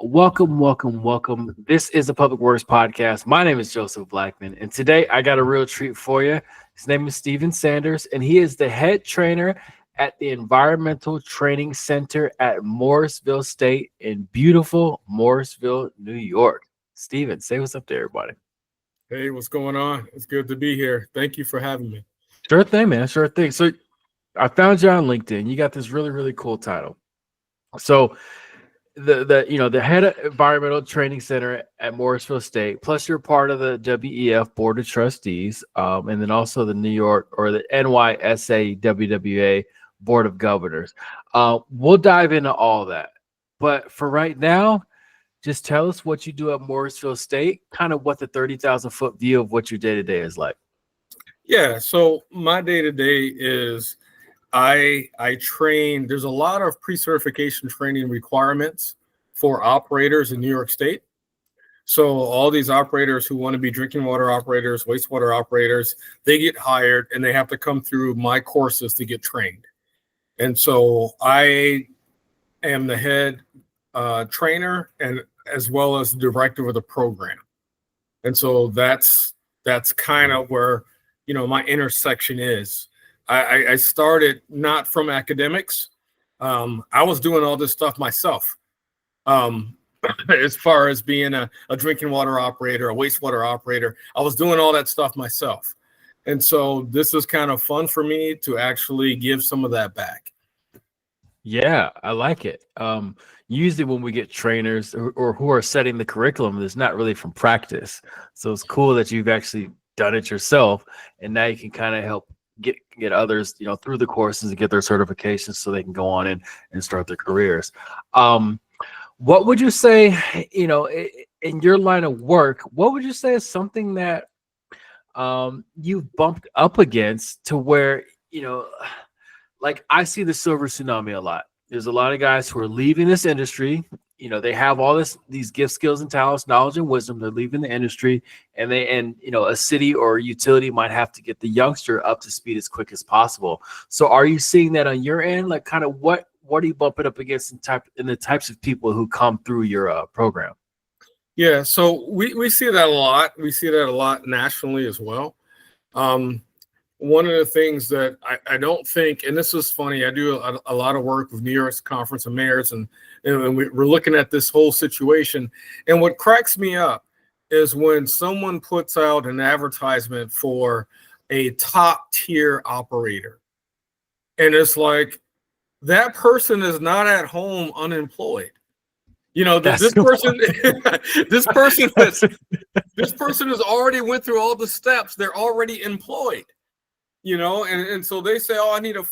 Welcome. This is the Public Works Podcast. My name is Joseph Blackman, and today I got a real treat for you. His name is Steven Sanders, and he is the head trainer at the Environmental Training Center at Morrisville State in beautiful Morrisville, New York. Steven, say what's up to everybody. Hey, what's going on? It's good to be here. Thank you for having me. Sure thing, man. Sure thing. So I found you on LinkedIn. You got this really cool title. So the head of Environmental Training Center at Morrisville State, plus you're part of the WEF Board of Trustees, and then also the New York or the NYSA WWA Board of Governors. We'll dive into all that. But for right now, just tell us what you do at Morrisville State, kind of what the 30,000-foot view of what your day-to-day is like. Yeah, so my day-to-day is I train. There's a lot of pre-certification training requirements for operators in New York State. So all these operators who want to be drinking water operators, wastewater operators, they get hired and they have to come through my courses to get trained. And so I am the head trainer and as well as the director of the program. And so that's kind of where, my intersection is. I started not from academics. I was doing all this stuff myself. As far as being a drinking water operator, a wastewater operator, I was doing all that stuff myself. And so this is kind of fun for me to actually give some of that back. Yeah, I like it. Usually when we get trainers or who are setting the curriculum, it's not really from practice. So it's cool that you've actually done it yourself, and now you can kind of help get others, through the courses and get their certifications so they can go on and start their careers. What would you say, in your line of work, what would you say is something that you've bumped up against to where, like I see the silver tsunami a lot. There's a lot of guys who are leaving this industry. They have all these gifts, skills, and talents, knowledge, and wisdom. They're leaving the industry, and a city or utility might have to get the youngster up to speed as quick as possible. So, are you seeing that on your end? Like, kind of what are you bumping up against in the types of people who come through your program? Yeah, so we see that a lot. We see that a lot nationally as well. One of the things that I don't think, and this is funny, I do a lot of work with New York's Conference of Mayors, and we're looking at this whole situation. And what cracks me up is when someone puts out an advertisement for a top tier operator, and it's like that person is not at home unemployed. This person has already went through all the steps. They're already employed. And so they say, oh, I need a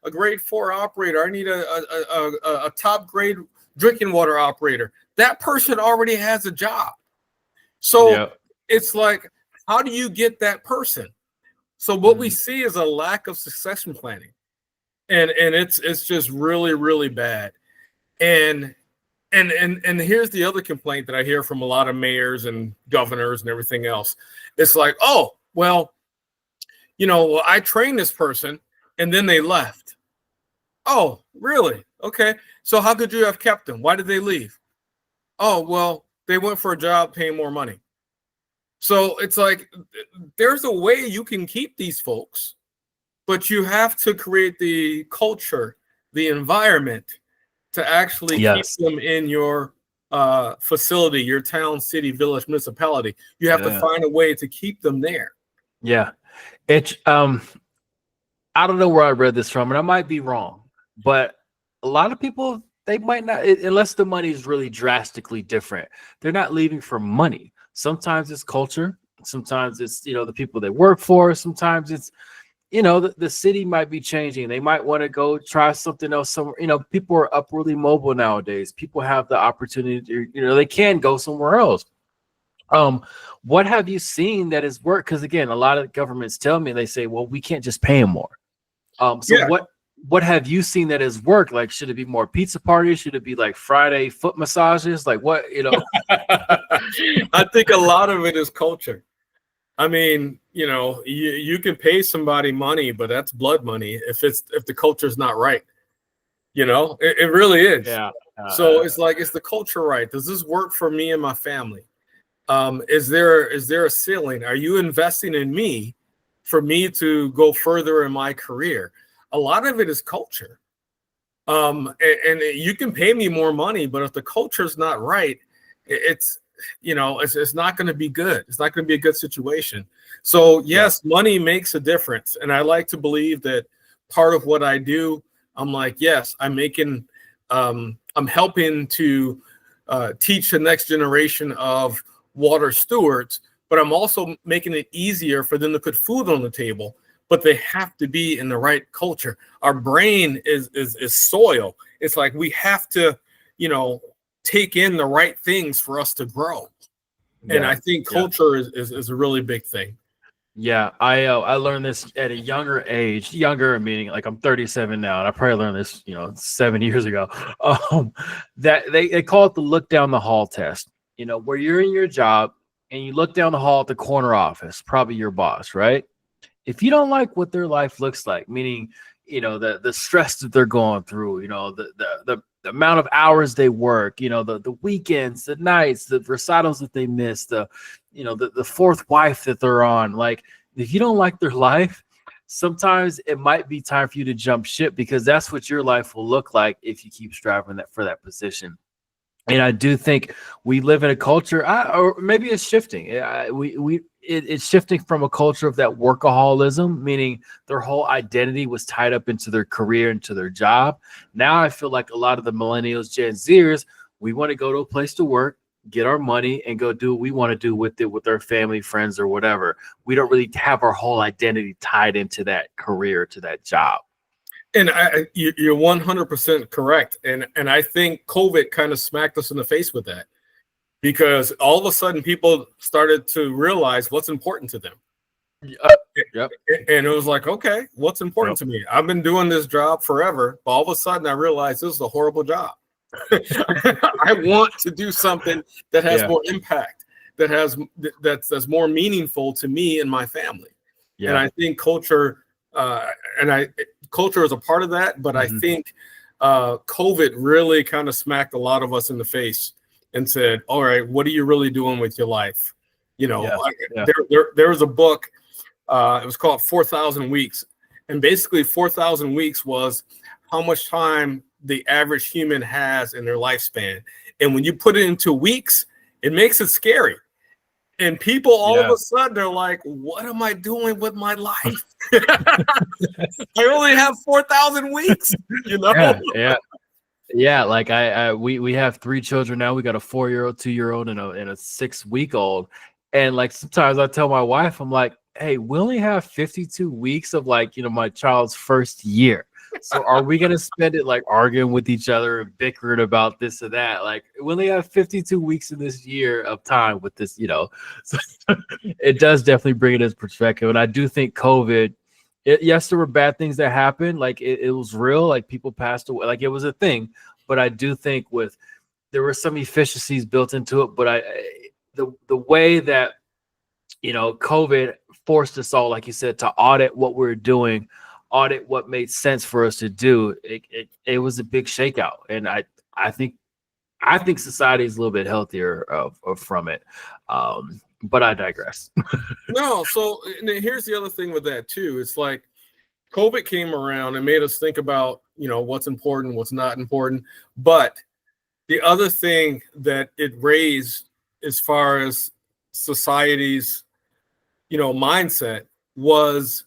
grade 4 operator. I need a top grade drinking water operator. That person already has a job. So It's like, how do you get that person? So what we see is a lack of succession planning. And it's just really bad. And here's the other complaint that I hear from a lot of mayors and governors and everything else. It's like, oh, well, I trained this person and then they left. Oh, really? Okay. So how could you have kept them? Why did they leave? Oh, well, they went for a job paying more money. So it's like, there's a way you can keep these folks, but you have to create the culture, the environment to actually keep them in your facility, your town, city, village, municipality. You have to find a way to keep them there. Yeah. It's I don't know where I read this from, and I might be wrong, but a lot of people, they might not, unless the money is really drastically different, they're not leaving for money. Sometimes it's culture, sometimes it's the people they work for, sometimes it's the city might be changing. They might want to go try something else somewhere. People are upwardly mobile nowadays. People have the opportunity to, they can go somewhere else. What have you seen that has worked? Because again, a lot of governments tell me, they say, well, we can't just pay them more. What have you seen that has worked? Like, should it be more pizza parties? Should it be like Friday foot massages? Like what, I think a lot of it is culture. I mean, you can pay somebody money, but that's blood money if the culture's not right. It really is. Yeah. So it's like, is the culture right? Does this work for me and my family? Is there a ceiling? Are you investing in me for me to go further in my career? A lot of it is culture. And you can pay me more money, but if the culture's not right, it's not going to be good. It's not going to be a good situation. So yes, money makes a difference. And I like to believe that part of what I do, I'm like, yes, I'm helping to teach the next generation of water stewards, but I'm also making it easier for them to put food on the table, but they have to be in the right culture. Our brain is soil. It's like we have to, take in the right things for us to grow. Yeah. And I think culture is a really big thing. Yeah, I learned this at a younger age. Younger meaning like I'm 37 now, and I probably learned this 7 years ago. That they call it the look down the hall test. Where you're in your job and you look down the hall at the corner office, probably your boss, right? If you don't like what their life looks like, meaning the stress that they're going through, the amount of hours they work, the weekends, the nights, the recitals that they miss, the fourth wife that they're on. Like, if you don't like their life, sometimes it might be time for you to jump ship, because that's what your life will look like if you keep striving for that position. And I do think we live in a culture, or maybe it's shifting. It's shifting from a culture of that workaholism, meaning their whole identity was tied up into their career, into their job. Now I feel like a lot of the millennials, Gen Zers, we want to go to a place to work, get our money, and go do what we want to do with it, with our family, friends, or whatever. We don't really have our whole identity tied into that career, to that job. And you're 100% correct. And I think COVID kind of smacked us in the face with that, because all of a sudden people started to realize what's important to them. Yep. And it was like, okay, what's important to me? I've been doing this job forever, but all of a sudden I realized this is a horrible job. I want to do something that has more impact, that's more meaningful to me and my family. Yeah. And I think culture, culture is a part of that, but I think COVID really kind of smacked a lot of us in the face and said, all right, what are you really doing with your life? There was a book, it was called 4,000 Weeks. And basically 4,000 weeks was how much time the average human has in their lifespan. And when you put it into weeks, it makes it scary. And people all of a sudden, they're like, what am I doing with my life? I only have 4,000 weeks, Yeah. Like we have 3 children now. We got a 4-year-old, 2-year-old, and a 6-week-old. And like, sometimes I tell my wife, I'm like, hey, we only have 52 weeks of my child's first year. So are we going to spend it like arguing with each other and bickering about this or that? Like, we only have 52 weeks in this year of time with this, So it does definitely bring it as perspective. And I do think COVID, yes, there were bad things that happened. Like it was real, like people passed away, like it was a thing. But I do think there were some efficiencies built into it. But the way that, COVID forced us all, like you said, to audit what we're doing, audit what made sense for us to do. It was a big shakeout, and I think society is a little bit healthier from it. But I digress. No, so here's the other thing with that too. It's like COVID came around and made us think about what's important, what's not important. But the other thing that it raised, as far as society's mindset, was,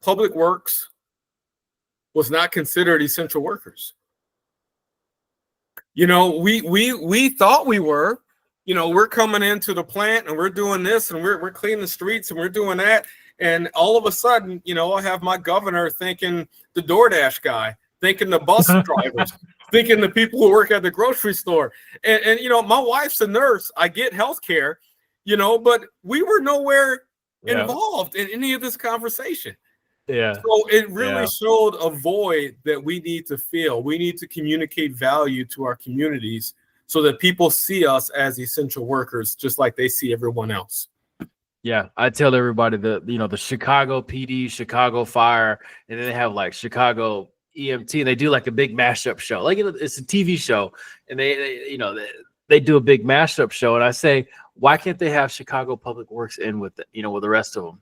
public works was not considered essential workers. We thought we were, we're coming into the plant and we're doing this and we're cleaning the streets and we're doing that. And all of a sudden, I have my governor thinking the DoorDash guy, thinking the bus drivers, thinking the people who work at the grocery store. And my wife's a nurse. I get health care, but we were nowhere involved in any of this conversation. Yeah. So it really showed a void that we need to fill. We need to communicate value to our communities so that people see us as essential workers, just like they see everyone else. Yeah, I tell everybody the Chicago PD, Chicago Fire, and then they have like Chicago EMT, and they do like a big mashup show. Like it's a TV show, and they do a big mashup show. And I say, why can't they have Chicago Public Works in with it, with the rest of them?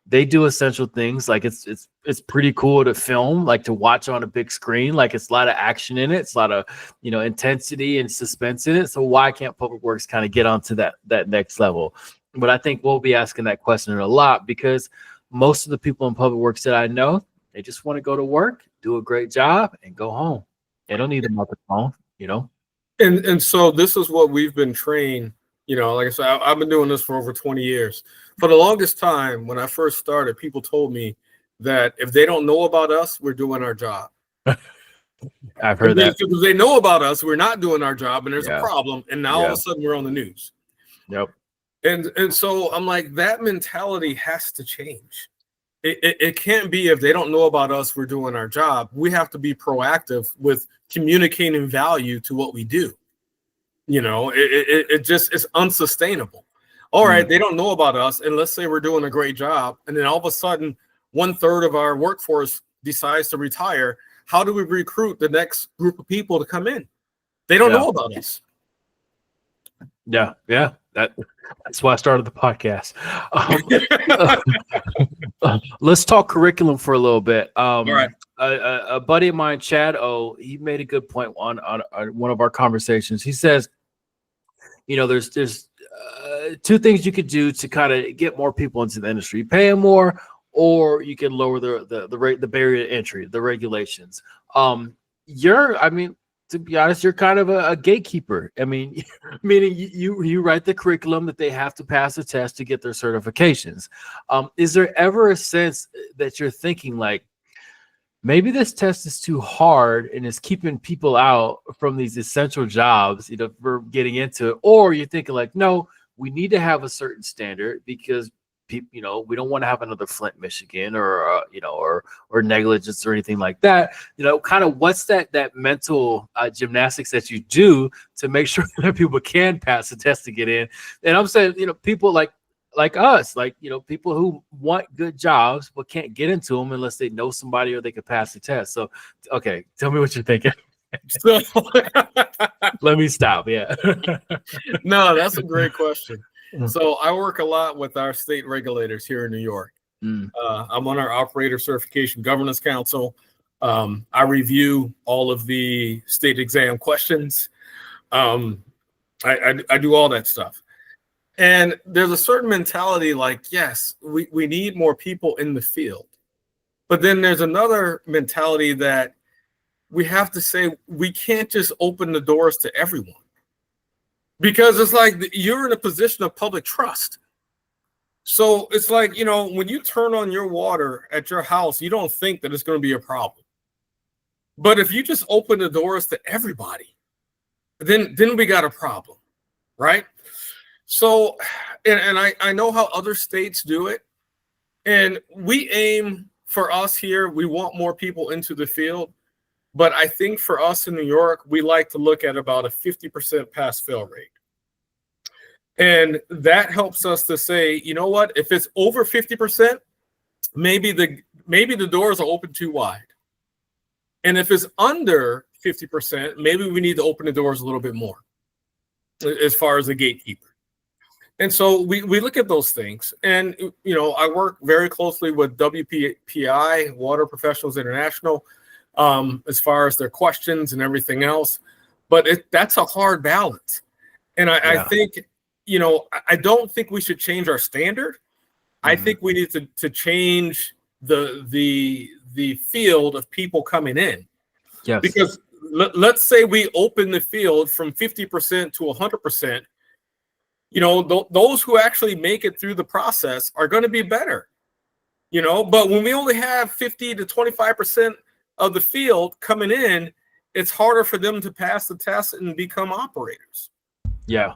They do essential things. Like it's pretty cool to film, like to watch on a big screen. Like it's a lot of action in it. It's a lot of, intensity and suspense in it. So why can't Public Works kind of get onto that next level? But I think we'll be asking that question a lot, because most of the people in Public Works that I know, they just want to go to work, do a great job, and go home. They don't need a microphone, And so this is what we've been trained. Like I said, I've been doing this for over 20 years. For the longest time, when I first started, people told me that if they don't know about us, we're doing our job. I've heard that. If they know about us, we're not doing our job, and there's a problem. And now all of a sudden we're on the news. Yep. And so I'm like, that mentality has to change. It can't be if they don't know about us, we're doing our job. We have to be proactive with communicating value to what we do. It's unsustainable. All right, they don't know about us, and let's say we're doing a great job, and then all of a sudden 1/3 of our workforce decides to retire. How do we recruit the next group of people to come in? They don't know about us. Yeah. That's why I started the podcast. Let's talk curriculum for a little bit. All right. A buddy of mine, Chad O, he made a good point on one of our conversations. He says, there's two things you could do to kind of get more people into the industry: pay them more, or you can lower the barrier to entry, the regulations. To be honest, you're kind of a gatekeeper. Meaning you write the curriculum that they have to pass a test to get their certifications. Is there ever a sense that you're thinking like, maybe this test is too hard and is keeping people out from these essential jobs, for getting into it? Or you're thinking like, no, we need to have a certain standard because people, we don't want to have another Flint, Michigan, or negligence or anything like that. Kind of what's that mental gymnastics that you do to make sure that people can pass the test to get in? And I'm saying, people like us, people who want good jobs but can't get into them unless they know somebody or they could pass the test. So, okay, tell me what you're thinking. So, let me stop. Yeah. No, that's a great question. So I work a lot with our state regulators here in New York. I'm on our Operator Certification Governance Council. I review all of the state exam questions. I do all that stuff. And there's a certain mentality like, yes, we need more people in the field. But then there's another mentality that we have to say we can't just open the doors to everyone. Because it's like you're in a position of public trust. So it's like, when you turn on your water at your house, you don't think that it's going to be a problem. But if you just open the doors to everybody, then we got a problem, right? So, and I know how other states do it. And we aim for us here, we want more people into the field. But I think for us in New York, we like to look at about a 50% pass-fail rate. And that helps us to say, you know what, if it's over 50%, maybe the doors are open too wide. And if it's under 50%, maybe we need to open the doors a little bit more as far as the gatekeeper. And so we look at those things. And, I work very closely with WPI, Water Professionals International, as far as their questions and everything else. But that's a hard balance. And I think, I don't think we should change our standard. I think we need to change the field of people coming in. Yes. Because let's say we open the field from 50% to 100%. Those who actually make it through the process are going to be better. But when we only have 50 to 25% of the field coming in, it's harder for them to pass the test and become operators. Yeah.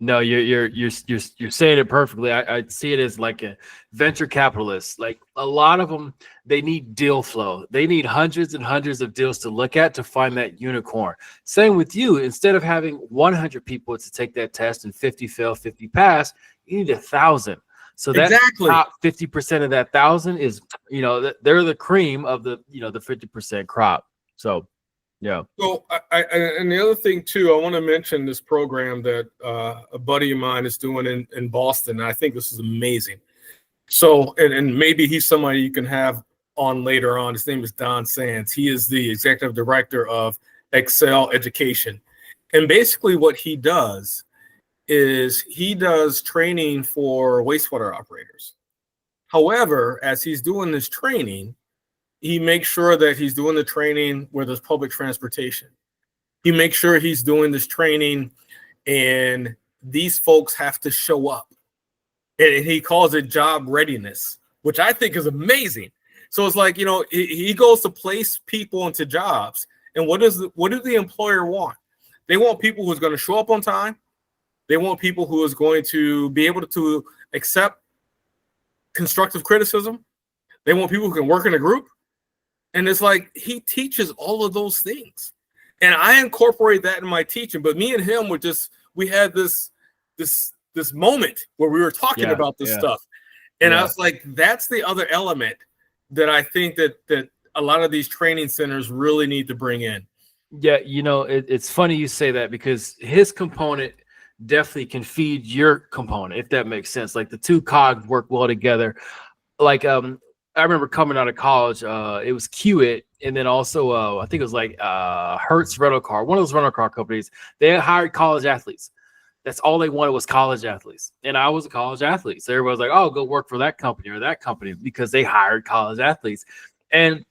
No, you're saying it perfectly. I see it as like a venture capitalist. Like a lot of them, they need deal flow. They need hundreds and hundreds of deals to look at to find that unicorn. Same with you. Instead of having 100 people to take that test and 50 fail, 50 pass, you need 1,000. So that Exactly. top 50% of that 1,000 is, they're the cream of the, the 50% crop. So, yeah. So, and the other thing too, I want to mention this program that a buddy of mine is doing in Boston. And I think this is amazing. So, and maybe he's somebody you can have on later on. His name is Don Sands. He is the executive director of Excel Education. And basically what he does is he does training for wastewater operators. However, as he's doing this training, he makes sure that he's doing the training where there's public transportation. He makes sure he's doing this training and these folks have to show up. And he calls it job readiness, which I think is amazing. So it's like, he goes to place people into jobs. And what does the employer want? They want people who's going to show up on time. They want people who is going to be able to accept constructive criticism. They want people who can work in a group. And it's like he teaches all of those things. And I incorporate that in my teaching. But me and him we had this moment where we were talking about this stuff. And I was like, that's the other element that I think that a lot of these training centers really need to bring in. Yeah, it's funny you say that because his component definitely can feed your component, if that makes sense. Like the two cogs work well together. Like I remember coming out of college, it was Kiewit, and then also I think it was like Hertz Rental Car, one of those rental car companies. They hired college athletes. That's all they wanted was college athletes. And I was a college athlete. So everybody was like, oh, go work for that company or that company because they hired college athletes. And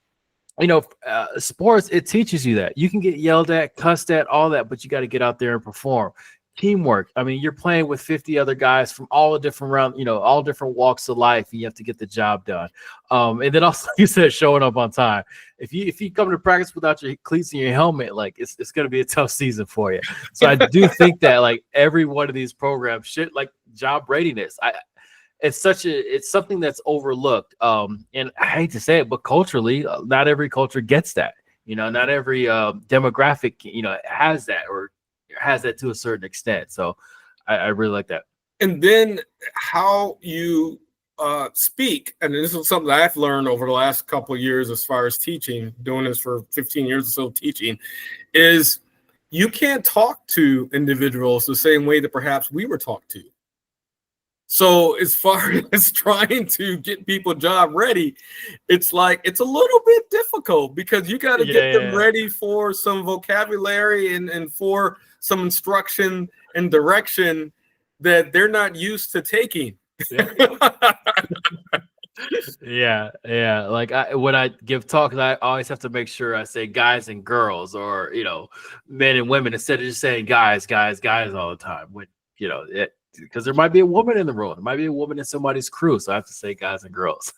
sports, it teaches you that you can get yelled at, cussed at, all that, but you got to get out there and perform. Teamwork. I mean, you're playing with 50 other guys from all the different all different walks of life, and you have to get the job done. And then also you said showing up on time. If you come to practice without your cleats and your helmet, like it's going to be a tough season for you. So I do think that like every one of these programs should like job readiness. It's something that's overlooked. And I hate to say it, but culturally, not every culture gets that. Not every demographic, has that or has that to a certain extent. So I really like that. And then how you speak, and this is something I've learned over the last couple of years as far as teaching, doing this for 15 years or so teaching, is you can't talk to individuals the same way that perhaps we were talked to. So as far as trying to get people job ready, it's like it's a little bit difficult because you got to get them ready for some vocabulary and for some instruction and direction that they're not used to taking. Yeah. Like when I give talks, I always have to make sure I say guys and girls or, men and women instead of just saying guys all the time. When, because there might be a woman in the room. There might be a woman in somebody's crew. So I have to say guys and girls.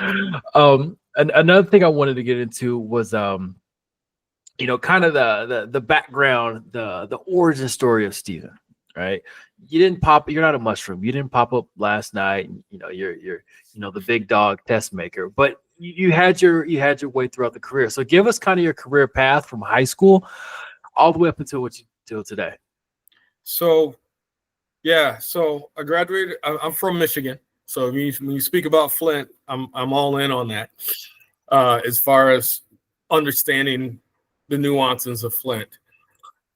And another thing I wanted to get into was, kind of the background, the origin story of Steven, right? You're not a mushroom. You didn't pop up last night. You're the big dog test maker, but you had your way throughout the career. So give us kind of your career path from high school all the way up until what you do today. So I graduated. I'm from Michigan. So when you speak about Flint, I'm all in on that. As far as understanding the nuances of Flint.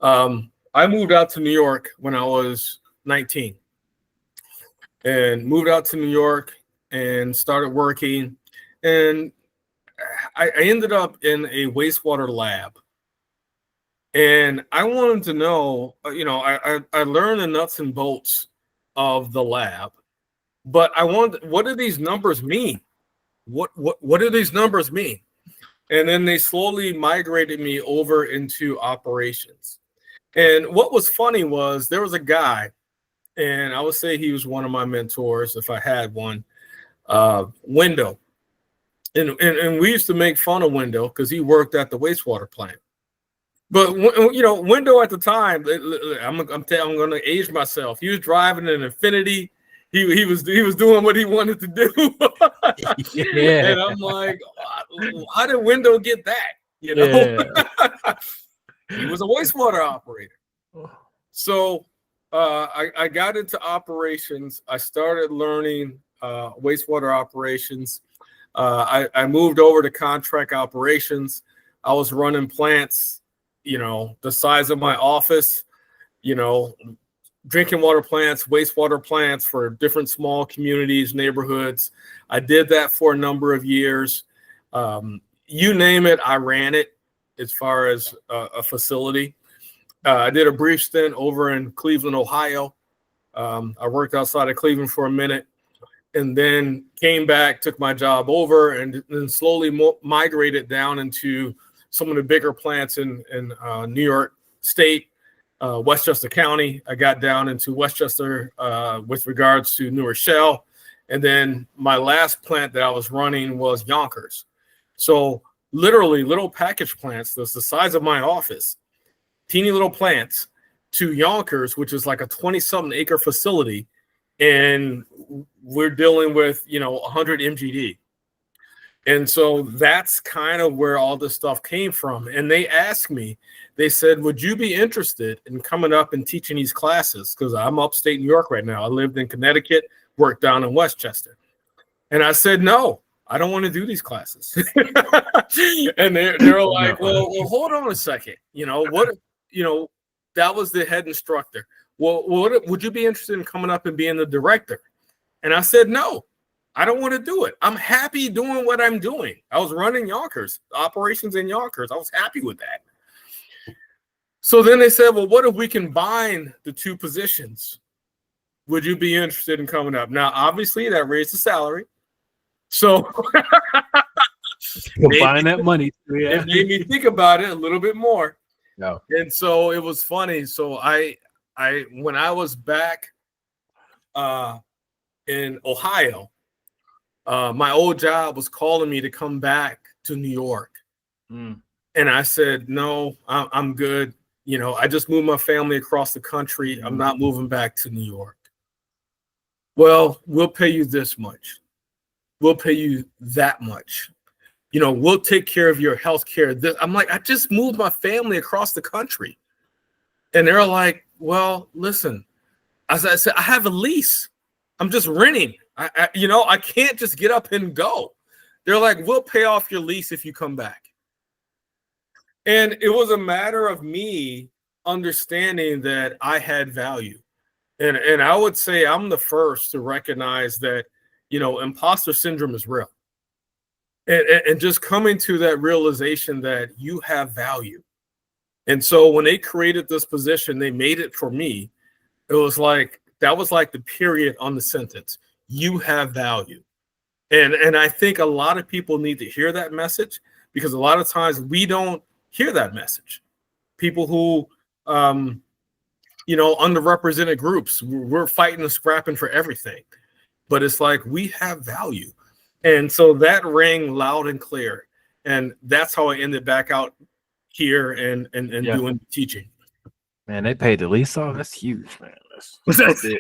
I moved out to New York when I was 19 and moved out to New York and started working. And I ended up in a wastewater lab. And I wanted to know, I learned the nuts and bolts of the lab, but what do these numbers mean? What do these numbers mean? And then they slowly migrated me over into operations. And what was funny was there was a guy, and I would say he was one of my mentors if I had one, Wendo. And we used to make fun of Wendo because he worked at the wastewater plant. But Wendo at the time, I'm going to age myself. He was driving an Infiniti. He was doing what he wanted to do. Yeah. And I'm like, how did Wendo get that? Yeah. He was a wastewater operator. So I got into operations. I started learning wastewater operations. I moved over to contract operations. I was running plants, the size of my office, you know, drinking water plants, wastewater plants for different small communities, neighborhoods. I did that for a number of years. You name it, I ran it as far as a facility. I did a brief stint over in Cleveland, Ohio. I worked outside of Cleveland for a minute and then came back, took my job over, and then slowly migrated down into some of the bigger plants in New York State, Westchester County. I got down into Westchester with regards to New Rochelle. And then my last plant that I was running was Yonkers. So literally little package plants, that's the size of my office, teeny little plants, to Yonkers, which is like a 20-something acre facility. And we're dealing with, 100 MGD. And so that's kind of where all this stuff came from. And they asked me, they said, would you be interested in coming up and teaching these classes? Because I'm upstate New York right now. I lived in Connecticut, worked down in Westchester. And I said, no, I don't want to do these classes. And they're like, well, hold on a second. That was the head instructor. Well, would you be interested in coming up and being the director? And I said, no, I don't want to do it. I'm happy doing what I'm doing. I was running Yonkers, operations in Yonkers. I was happy with that. So then they said, well, what if we combine the two positions? Would you be interested in coming up? Now, obviously, that raised the salary. So combine that money. It made me think about it a little bit more. No. And so it was funny. So I when I was back in Ohio, my old job was calling me to come back to New York. And I said, no, I'm good. I just moved my family across the country. I'm not moving back to New York. Well, we'll pay you this much. We'll pay you that much. We'll take care of your health care. I'm like, I just moved my family across the country. And they're like, well, listen, as I said, I have a lease. I'm just renting. I can't just get up and go. They're like, we'll pay off your lease if you come back. And it was a matter of me understanding that I had value. And I would say I'm the first to recognize that, imposter syndrome is real. And just coming to that realization that you have value. And so when they created this position, they made it for me. It was like, that was like the period on the sentence. You have value. And I think a lot of people need to hear that message, because a lot of times we don't hear that message. People who, underrepresented groups, we're fighting and scrapping for everything. But it's like, we have value. And so that rang loud and clear. And that's how I ended back out here and doing teaching. Man, they paid the lease off. That's huge, man. That's big.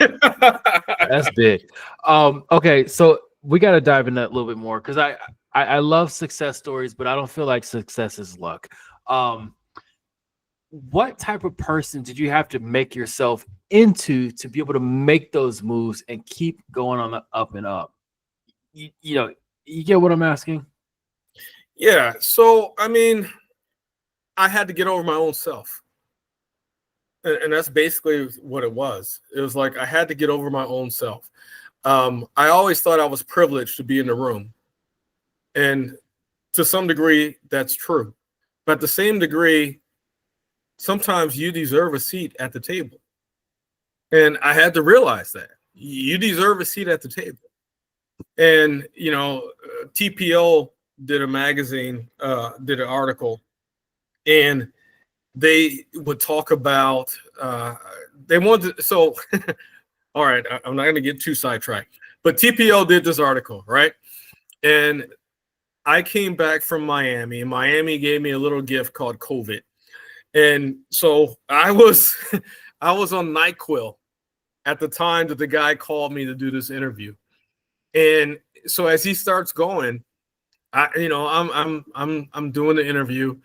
That's big. Okay, so we got to dive in that a little bit more, because I love success stories, but I don't feel like success is luck. What type of person did you have to make yourself into to be able to make those moves and keep going on the up and up? You get what I'm asking? Yeah. So, I had to get over my own self. And that's basically what it was. It was like, I had to get over my own self. I always thought I was privileged to be in the room. And to some degree, that's true. But at the same degree, sometimes you deserve a seat at the table. And I had to realize that you deserve a seat at the table. And, TPO did a magazine, did an article, and they would talk about, they wanted to, so, all right, I'm not going to get too sidetracked, but TPO did this article, right? And I came back from Miami. Miami gave me a little gift called COVID. And so I was on NyQuil at the time that the guy called me to do this interview. And so as he starts going, I'm doing the interview,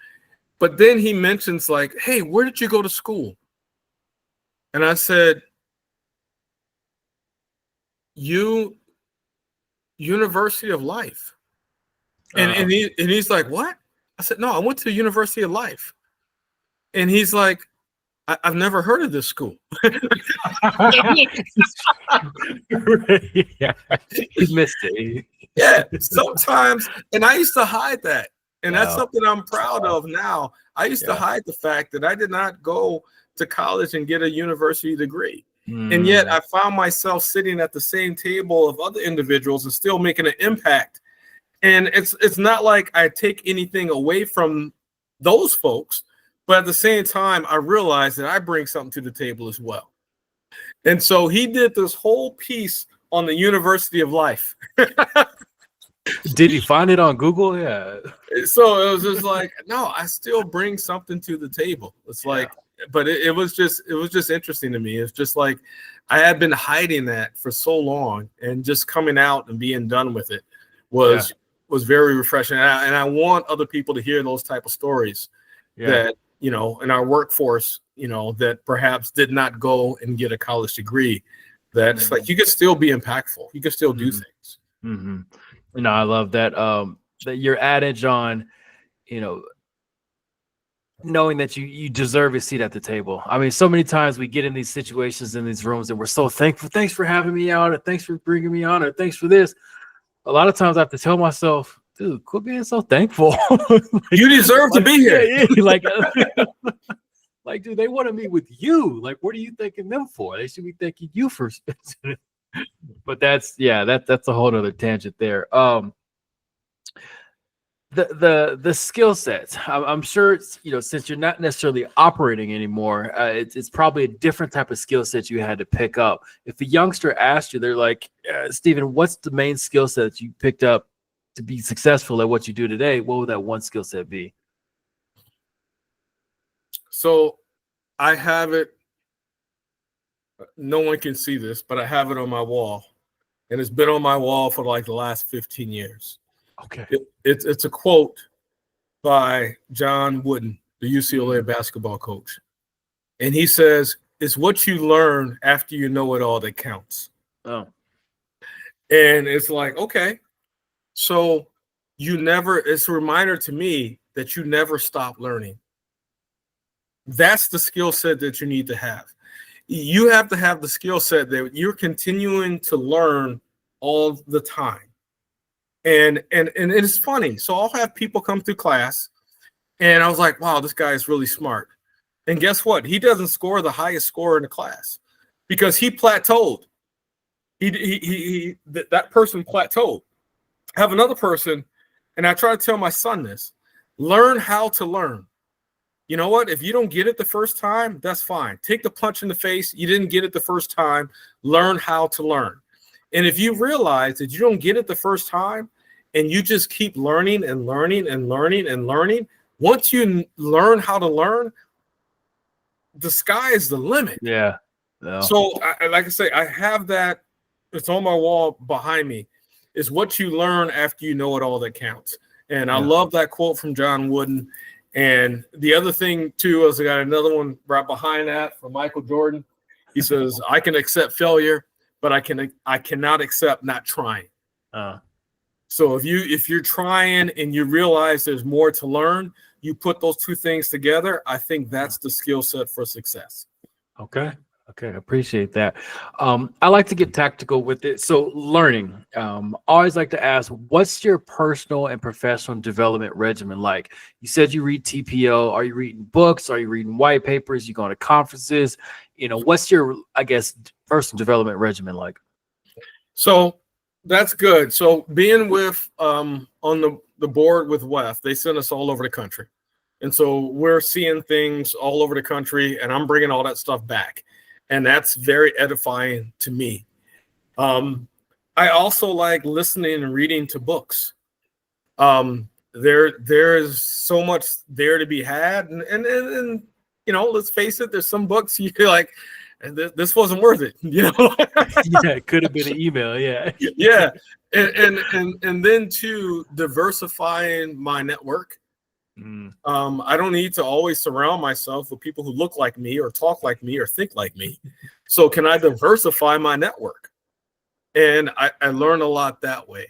but then he mentions like, hey, where did you go to school? And I said, University of Life. And he's like, what? I said, no, I went to the University of Life. And he's like, I've never heard of this school. Yeah, he missed it. Yeah, sometimes, and I used to hide that. And that's something I'm proud of now. I used to hide the fact that I did not go to college and get a university degree. And yet I found myself sitting at the same table of other individuals and still making an impact. And it's not like I take anything away from those folks, but at the same time, I realized that I bring something to the table as well. And so he did this whole piece on the University of Life. Did he find it on Google? Yeah. So it was just like, no, I still bring something to the table. It's like, but it was just interesting to me. It's just like I had been hiding that for so long, and just coming out and being done with it was very refreshing. And I want other people to hear those type of stories that, you know, in our workforce, you know, that perhaps did not go and get a college degree, that it's like you could still be impactful. You could still do things. Mm-hmm. You know, I love that that your adage on, you know, knowing that you deserve a seat at the table. I mean, so many times we get in these situations, in these rooms, and we're so thankful. Thanks for having me out, or thanks for bringing me on, or thanks for this. A lot of times I have to tell myself, dude, quit being so thankful. Like, you deserve to be here. Like, like, dude, they want to meet with you. Like, what are you thanking them for? They should be thanking you for. But that's a whole nother tangent there. The skill sets. I'm sure it's, you know, since you're not necessarily operating anymore, it's probably a different type of skill set you had to pick up. If a youngster asked you, they're like, Stephen, what's the main skill set that you picked up to be successful at what you do today? What would that one skill set be? So I have it. No one can see this, but I have it on my wall, and it's been on my wall for like the last 15 years. Okay. It's a quote by John Wooden, the UCLA basketball coach. And he says, it's what you learn after you know it all that counts. Oh. And it's like, okay, so it's a reminder to me that you never stop learning. That's the skill set that you need to have. You have to have the skill set that you're continuing to learn all the time. And it's funny. So I'll have people come through class, and I was like, wow, this guy is really smart. And guess what? He doesn't score the highest score in the class because he plateaued. That person plateaued. I have another person, and I try to tell my son this: learn how to learn. You know what? If you don't get it the first time, that's fine. Take the punch in the face. You didn't get it the first time. Learn how to learn. And if you realize that you don't get it the first time, and you just keep learning and learning and learning and learning, once you learn how to learn, the sky is the limit. Yeah. So, like I say, I have that. It's on my wall behind me. Is what you learn after you know it all that counts. And I love that quote from John Wooden. And the other thing, too, is I got another one right behind that from Michael Jordan. He says, I can accept failure, but I cannot accept not trying. So if you're trying and you realize there's more to learn, you put those two things together, I think that's the skill set for success. Okay. Okay, I appreciate that. I like to get tactical with it. So learning, always like to ask, what's your personal and professional development regimen like? You said you read TPO. Are you reading books? Are you reading white papers? You going to conferences? You know, what's your, I guess, personal development regimen like? So that's good. So being with on the board with WEF, they send us all over the country. And so we're seeing things all over the country, and I'm bringing all that stuff back. And that's very edifying to me. I also like listening and reading to books. There is so much there to be had, and you know, let's face it, there's some books you're like, this wasn't worth it, you know. Yeah, it could have been an email. Yeah. Yeah. And then to diversifying my network. I don't need to always surround myself with people who look like me or talk like me or think like me. So can I diversify my network? And I learned a lot that way,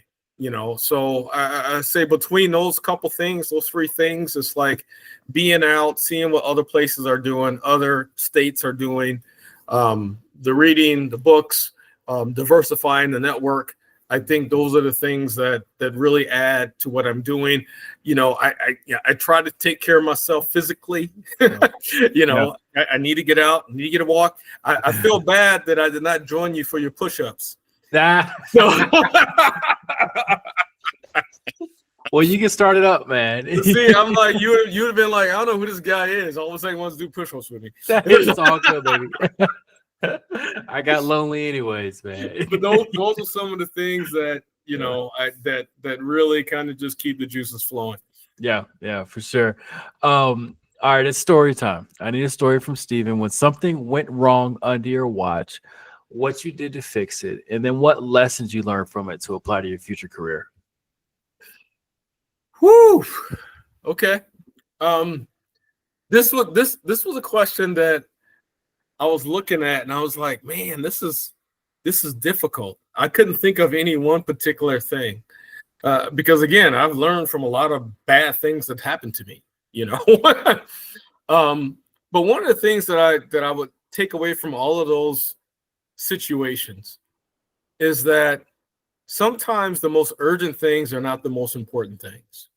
So I say between those couple things, those three things, it's like being out, seeing what other places are doing, other states are doing, the reading, the books, diversifying the network. I think those are the things that really add to what I'm doing. I try to take care of myself physically. Yeah. I need to get out, I need to get a walk. I feel bad that I did not join you for your push-ups. That. So, Well, you can start it up, man. see, I'm like, you'd have been like, I don't know who this guy is. All of a sudden, he wants to do push-ups with me. It's all good, baby. I got lonely anyways, man. But those are some of the things that that really kind of just keep the juices flowing. Yeah, for sure. All right, it's story time. I need a story from Steven. When something went wrong under your watch, what you did to fix it, and then what lessons you learned from it to apply to your future career. Whew. Okay. This was a question that I was looking at, and I was like, man, this is difficult. I couldn't think of any one particular thing, because again, I've learned from a lot of bad things that happened to me, But one of the things that I would take away from all of those situations is that sometimes the most urgent things are not the most important things.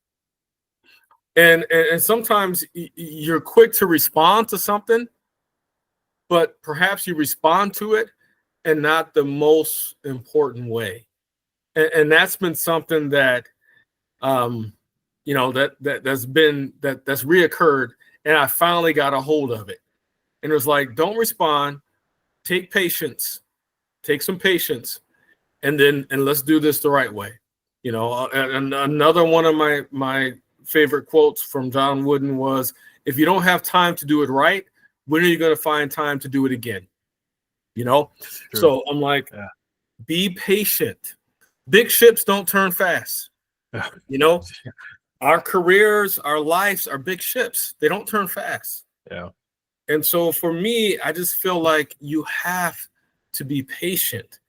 And sometimes you're quick to respond to something, but perhaps you respond to it and not the most important way. And that's been something that, that's reoccurred, and I finally got a hold of it. And it was like, don't respond, take some patience, and let's do this the right way. And another one of my favorite quotes from John Wooden was, if you don't have time to do it right, when are you going to find time to do it again? So I'm like, be patient. Big ships don't turn fast. Our careers, our lives are big ships. They don't turn fast. Yeah. And so for me, I just feel like you have to be patient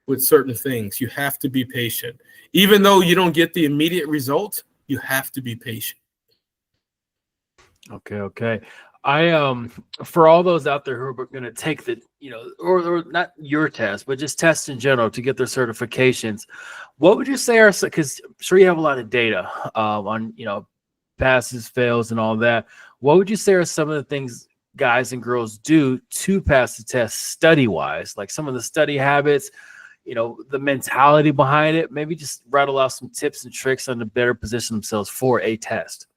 with certain things. You have to be patient. Even though you don't get the immediate result, you have to be patient. Okay. I for all those out there who are going to take the, or not your test, but just tests in general to get their certifications, what would you say are, because I'm sure you have a lot of data on, passes, fails, and all that. What would you say are some of the things guys and girls do to pass the test study-wise, like some of the study habits, the mentality behind it? Maybe just rattle out some tips and tricks on to better position themselves for a test.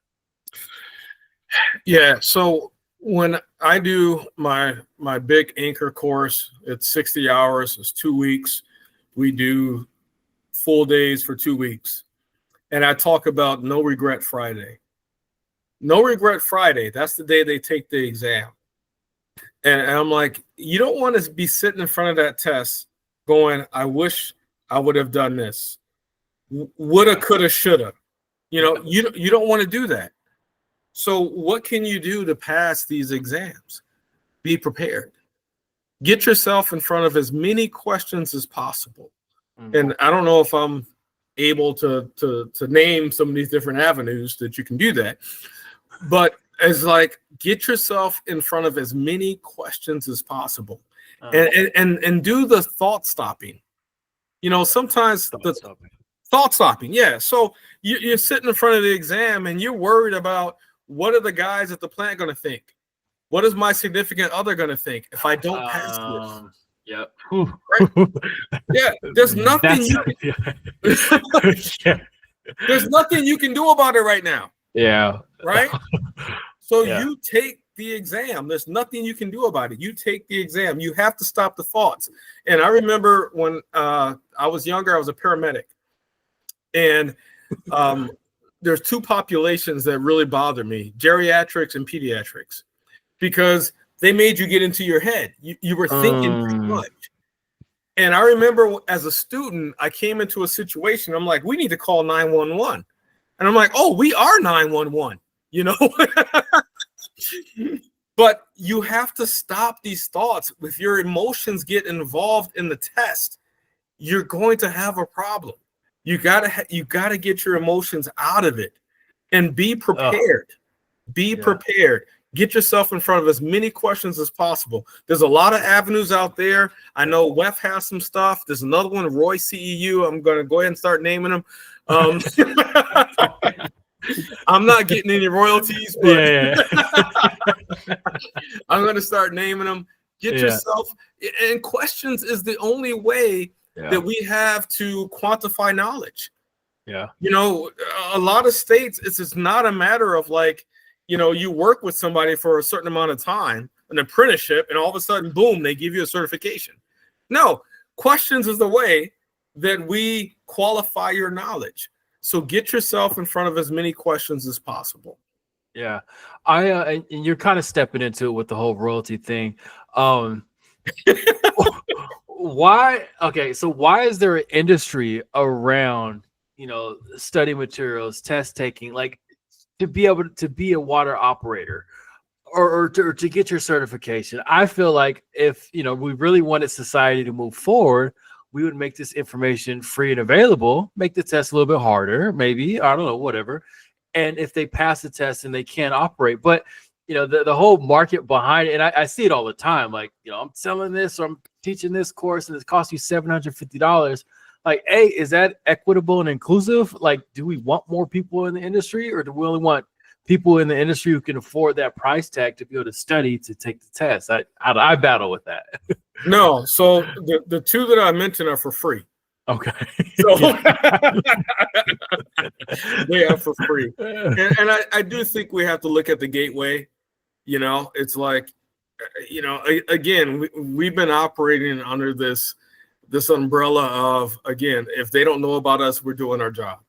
Yeah. So when I do my big anchor course, it's 60 hours, it's 2 weeks. We do full days for 2 weeks. And I talk about No Regret Friday. No Regret Friday, that's the day they take the exam. And I'm like, you don't want to be sitting in front of that test going, I wish I would have done this. Woulda, coulda, shoulda. You don't want to do that. So what can you do to pass these exams? Be prepared. Get yourself in front of as many questions as possible. And I don't know if I'm able to name some of these different avenues that you can do that. But as like, get yourself in front of as many questions as possible, and do the thought stopping. Sometimes thought stopping. Yeah. So you're sitting in front of the exam and you're worried about, what are the guys at the plant going to think? What is my significant other going to think if I don't pass this? Yep. Right? Yeah. There's nothing there's nothing you can do about it right now. Yeah. Right. So you take the exam. There's nothing you can do about it. You take the exam. You have to stop the thoughts. And I remember when I was younger, I was a paramedic. And there's two populations that really bother me, geriatrics and pediatrics, because they made you get into your head. You were thinking too much. And I remember as a student, I came into a situation. I'm like, we need to call 911. And I'm like, oh, we are 911, But you have to stop these thoughts. If your emotions get involved in the test, you're going to have a problem. You gotta get your emotions out of it and be prepared. Be prepared. Get yourself in front of as many questions as possible. There's a lot of avenues out there. I know WEF has some stuff. There's another one, Roy CEU. I'm going to go ahead and start naming them. I'm not getting any royalties, but I'm going to start naming them. Get yourself, and questions is the only way that we have to quantify knowledge. Yeah. You know, a lot of states, it's not a matter of like, you know, you work with somebody for a certain amount of time, an apprenticeship, and all of a sudden, boom, they give you a certification. No, questions is the way that we qualify your knowledge. So get yourself in front of as many questions as possible. Yeah. And you're kind of stepping into it with the whole royalty thing. Why? Okay. So why is there an industry around, you know, study materials, test taking, like, to be able to be a water operator or to get your certification? I feel like if, you know, we really wanted society to move forward, we would make this information free and available, make the test a little bit harder, maybe, I don't know, whatever. And if they pass the test and they can't operate, but you know, the whole market behind it, and I see it all the time. Like, you know, I'm selling this or I'm teaching this course and it costs you $750. Like, hey, is that equitable and inclusive? Like, do we want more people in the industry, or do we only want people in the industry who can afford that price tag to be able to study to take the test? I battle with that. No, so the two that I mentioned are for free. Okay. So they are for free. And I do think we have to look at the gateway. You know, it's like, you know, again, we've been operating under this umbrella of, again, if they don't know about us, we're doing our job.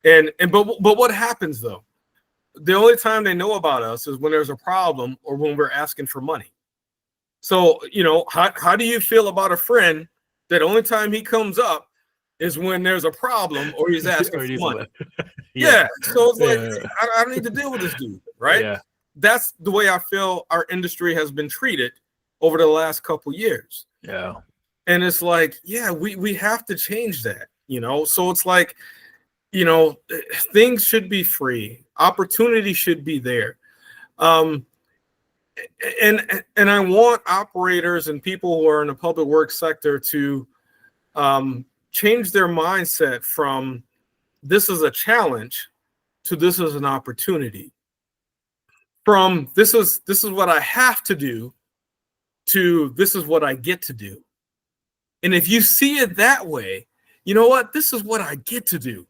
But what happens though? The only time they know about us is when there's a problem or when we're asking for money. So, you know, how do you feel about a friend that only time he comes up is when there's a problem or he's asking for money? Yeah. So it's like, I don't need to deal with this dude, right? Yeah. That's the way I feel our industry has been treated over the last couple years. Yeah. And it's like, yeah, we have to change that, you know? So it's like, you know, things should be free. Opportunity should be there. And I want operators and people who are in the public works sector to change their mindset from this is a challenge to this is an opportunity. From this is what I have to do to this is what I get to do. And if you see it that way, you know what? This is what I get to do.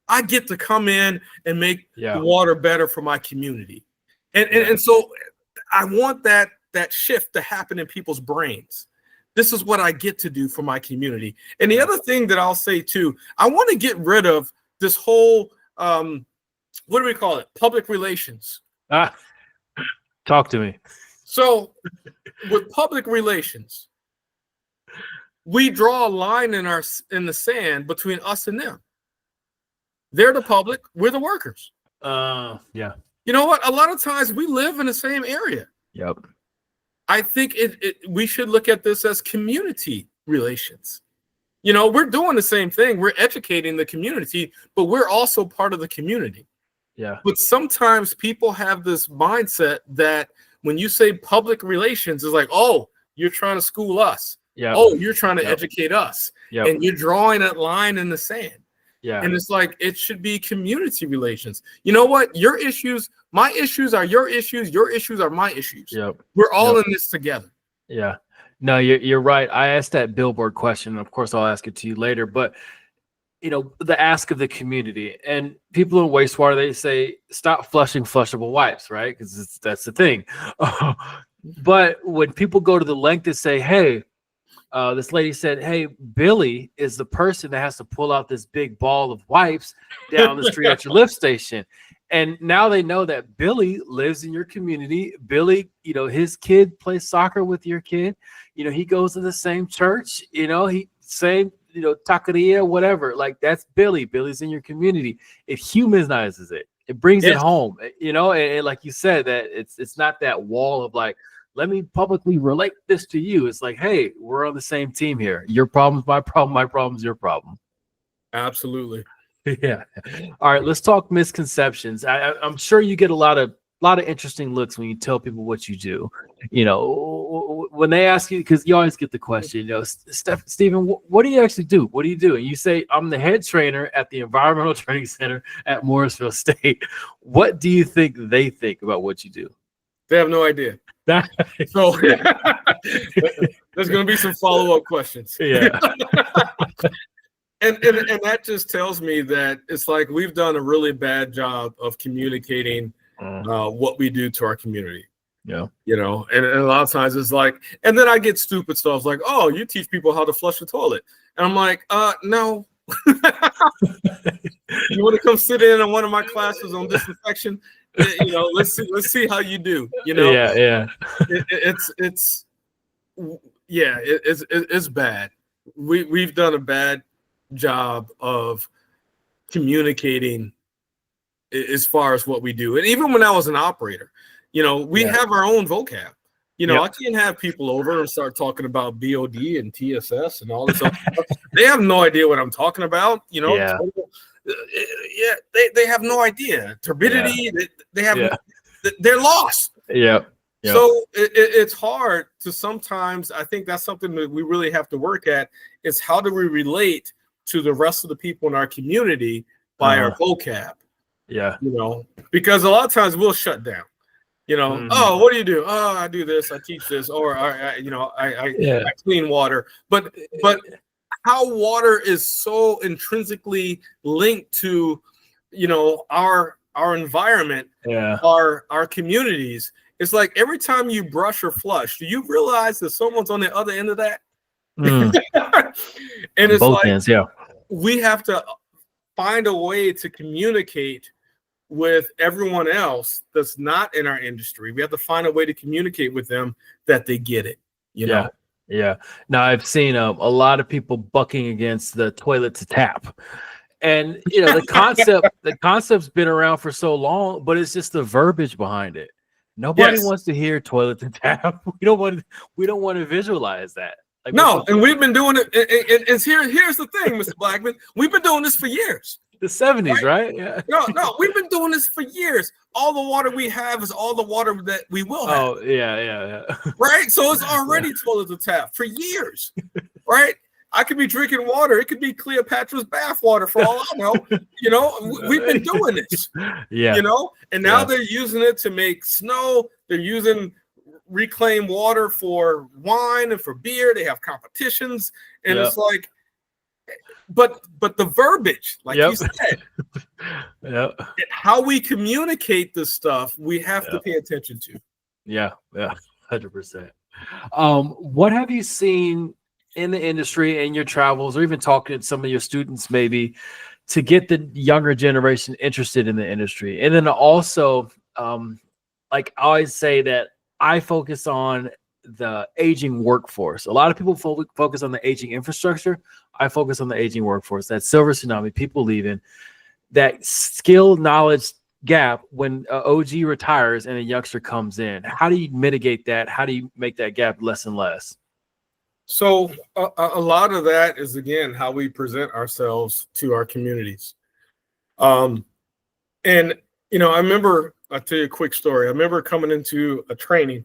I get to come in and make the water better for my community. And so I want that shift to happen in people's brains. This is what I get to do for my community. And the other thing that I'll say too, I want to get rid of this whole, what do we call it? Public relations. Talk to me. So with public relations, we draw a line in the sand between us and them. They're the public, we're the workers. Yeah. You know what? A lot of times we live in the same area. Yep. I think we should look at this as community relations. You know, we're doing the same thing. We're educating the community, but we're also part of the community. Yeah. But sometimes people have this mindset that when you say public relations, it's like, oh, you're trying to school us. Yeah. Oh, you're trying to educate us. Yep. And you're drawing that line in the sand. Yeah. And it's like, it should be community relations. You know what? Your issues, my issues are your issues are my issues. Yep. We're all in this together. Yeah. No, you're right. I asked that billboard question. And of course, I'll ask it to you later. But, you know, the ask of the community and people in wastewater, they say, stop flushing flushable wipes, right? Because that's the thing. But when people go to the length to say, hey, this lady said, hey, Billy is the person that has to pull out this big ball of wipes down the street at your lift station. And now they know that Billy lives in your community. Billy, you know, his kid plays soccer with your kid. You know, he goes to the same church, you know, same, you know, taqueria, whatever. Like, that's Billy. Billy's in your community. It humanizes it. It brings it home, you know, and like you said, that it's not that wall of like, let me publicly relate this to you. It's like, hey, we're on the same team here. Your problem's my problem. My problem's your problem. Absolutely. Yeah. All right. Let's talk misconceptions. I'm sure you get a lot of interesting looks when you tell people what you do. You know, when they ask you, because you always get the question, you know, Stephen, what do you actually do? What do you do? And you say, I'm the head trainer at the Environmental Training Center at Morrisville State. What do you think they think about what you do? They have no idea. So there's going to be some follow-up questions. Yeah. And that just tells me that it's like we've done a really bad job of communicating what we do to our community. Yeah. You know, and a lot of times it's like, and then I get stupid stuff like, oh, you teach people how to flush the toilet. And I'm like, no. You want to come sit in one of my classes on disinfection? You know, let's see how you do. You know, yeah. It's bad. We've done a bad job of communicating as far as what we do. And even when I was an operator, you know, we have our own vocab. You know, I can't have people over and start talking about BOD and TSS and all this other stuff. They have no idea what I'm talking about. You know, they have no idea. Turbidity, they have, they're lost. Yeah. So it's hard to sometimes, I think that's something that we really have to work at, is how do we relate to the rest of the people in our community by our vocab? Yeah. You know, because a lot of times we'll shut down. You know, oh, what do you do? Oh, I do this, I teach this, or I clean water. But how water is so intrinsically linked to, you know, our environment, our communities. It's like every time you brush or flush, do you realize that someone's on the other end of that? And it's both like ends, we have to find a way to communicate with everyone else that's not in our industry. We have to find a way to communicate with them that they get it. You know? Yeah. Now I've seen a lot of people bucking against the toilet to tap. And you know, the concept's been around for so long, but it's just the verbiage behind it. Nobody wants to hear toilet to tap. We don't want to visualize that. Like, no, and we've been doing it. And here's the thing, Mr. Blackman. We've been doing this for years. The 70s, right? Yeah. No, we've been doing this for years. All the water we have is all the water that we will have. Oh, yeah. Right? So it's already toilet to tap for years. Right? I could be drinking water. It could be Cleopatra's bath water for all I know. You know, we've been doing this. Yeah. You know, and now they're using it to make snow. They're using reclaimed water for wine and for beer. They have competitions. And it's like, but the verbiage, like you said, how we communicate this stuff, we have to pay attention to. Yeah, 100%. What have you seen in the industry in your travels, or even talking to some of your students, maybe, to get the younger generation interested in the industry? And then also, like I always say that I focus on the aging workforce. A lot of people focus on the aging infrastructure. I focus on the aging workforce. That silver tsunami, people leaving, that skill knowledge gap when an OG retires and a youngster comes in. How do you mitigate that? How do you make that gap less and less? So a lot of that is, again, how we present ourselves to our communities. And, you know, I remember, I'll tell you a quick story. I remember coming into a training,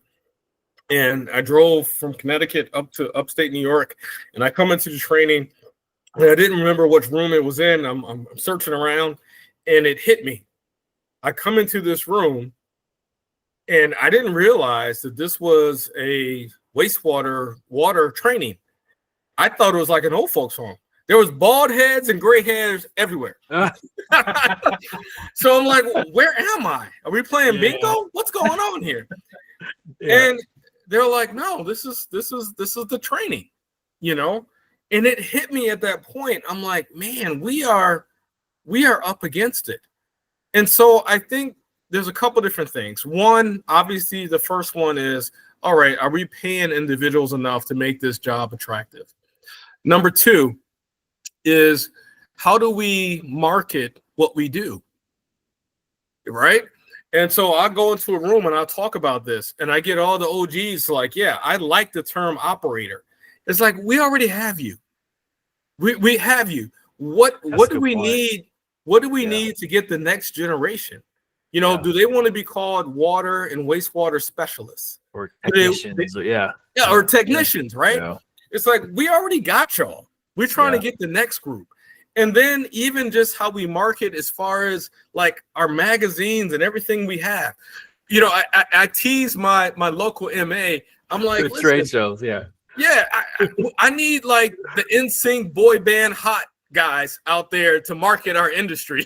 and I drove from Connecticut up to upstate New York, and I come into the training, and I didn't remember which room it was in. I'm searching around, and it hit me. I come into this room, and I didn't realize that this was a water training. I thought it was like an old folks home. There was bald heads and gray hairs everywhere. So I'm like, where am I? Are we playing bingo? What's going on here? And they're like, no, this is the training, you know? And it hit me at that point. I'm like, man, we are up against it. And so I think there's a couple different things. One, obviously the first one is, all right, are we paying individuals enough to make this job attractive? Number two is, how do we market what we do? Right? And so I go into a room and I'll talk about this, and I get all the OGs like, yeah, I like the term operator. It's like, we already have you. We have you. What do we need? What do we need to get the next generation? You know, do they want to be called water and wastewater specialists? Or technicians, or technicians, right? Yeah. It's like, we already got y'all. We're trying to get the next group. And then even just how we market as far as like our magazines and everything we have. You know, I tease my local MA. I'm like, the trade shows, I need like the NSYNC boy band hot guys out there to market our industry.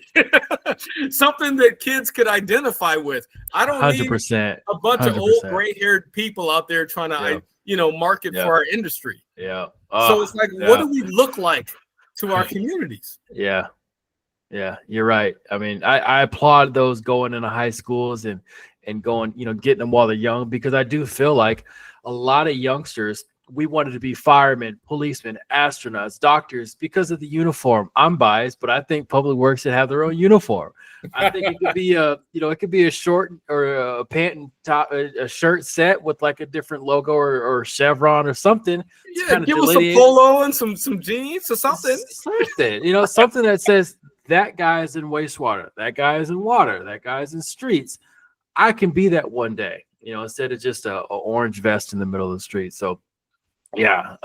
Something that kids could identify with. I don't 100%, need a bunch 100%. of old gray-haired people out there trying to market for our industry. So it's like, what do we look like to our communities? Yeah, you're right. I mean, I applaud those going into high schools and going, getting them while they're young, because I do feel like a lot of youngsters, we wanted to be firemen, policemen, astronauts, doctors because of the uniform. I'm biased, but I think public works should have their own uniform. I think it could be it could be a short or a pant and top, a shirt set with like a different logo or chevron or something. Yeah, give us some polo and some jeans or something. Something that says that guy is in wastewater, that guy is in water, that guy's in streets. I can be that one day, instead of just a orange vest in the middle of the street. So. Yeah.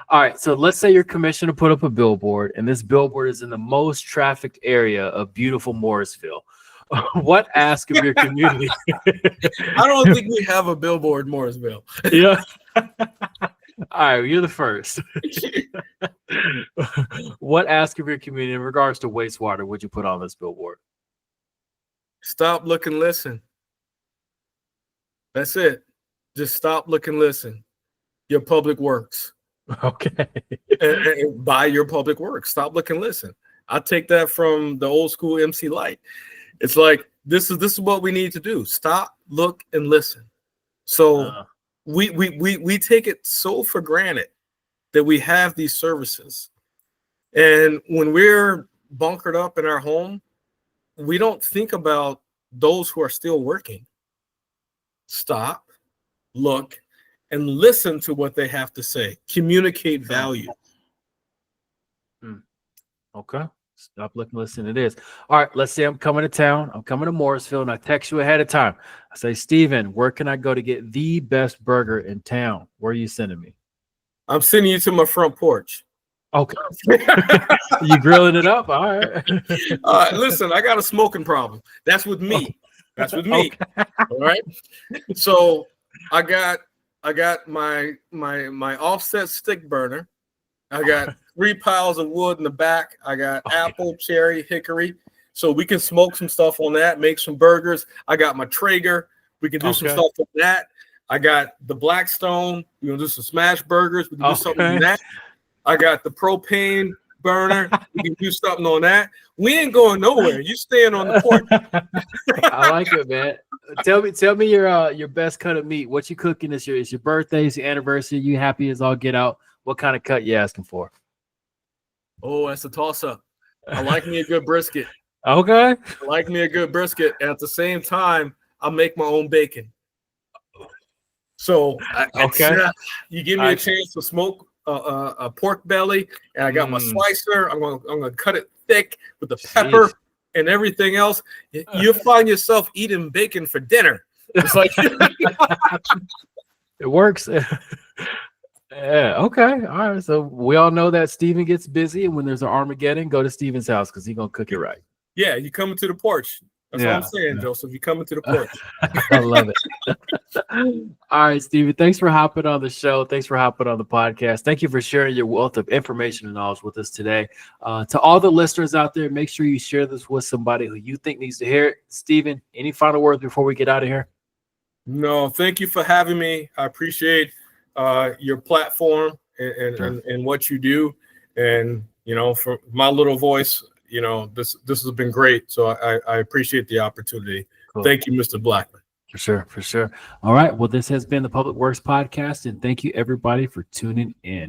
All right. So let's say you're commissioned to put up a billboard, and this billboard is in the most trafficked area of beautiful Morrisville. What ask of your community? I don't think we have a billboard in Morrisville. Yeah. All right. You're the first. What ask of your community in regards to wastewater would you put on this billboard? Stop, look, and listen. That's it. Just stop, look, and listen. Your public works. Okay. and buy your public works. Stop, look, and listen. I take that from the old school MC Light. It's like, this is what we need to do. Stop, look, and listen. So we take it so for granted that we have these services. And when we're bunkered up in our home, we don't think about those who are still working. Stop, look, and listen to what they have to say. Communicate value. Okay. Stop, look, and listen. It is. All right. Let's say I'm coming to town. I'm coming to Morrisville, and I text you ahead of time. I say, Steven, where can I go to get the best burger in town? Where are you sending me? I'm sending you to my front porch. Okay. You grilling it up? All right. Listen, I got a smoking problem. That's with me. That's with me. Okay. All right. So I got my offset stick burner. I got 3 piles of wood in the back. I got apple, cherry, hickory. So we can smoke some stuff on that, make some burgers. I got my Traeger. We can do some stuff on that. I got the Blackstone. We're going to do some smash burgers. We can do something on that. I got the propane burner. We can do something on that. We ain't going nowhere. You staying on the porch. I like it, man. Tell me your best cut of meat. What you cooking this year? It's your birthday, it's your anniversary. You happy as all get out? What kind of cut you asking for? Oh, that's a toss-up. I like me a good brisket. Okay. I like me a good brisket. At the same time, I make my own bacon. So you give me a chance to smoke a pork belly, and I got my slicer. I'm gonna cut it thick with the pepper and everything else. You'll find yourself eating bacon for dinner. It's like it works. Yeah. Okay. All right. So we all know that Steven gets busy, and when there's an Armageddon, go to Steven's house because he's gonna cook it right. Yeah, you coming to the porch. That's what I'm saying, Joseph. You coming to the porch. I love it. All right, Steven. Thanks for hopping on the show. Thanks for hopping on the podcast. Thank you for sharing your wealth of information and knowledge with us today. To all the listeners out there, make sure you share this with somebody who you think needs to hear it. Steven, any final words before we get out of here? No, thank you for having me. I appreciate your platform and what you do. And, for my little voice, this has been great. So I appreciate the opportunity. Cool. Thank you, Mr. Blackman. For sure. All right. Well, this has been the Public Works Podcast, and thank you everybody for tuning in.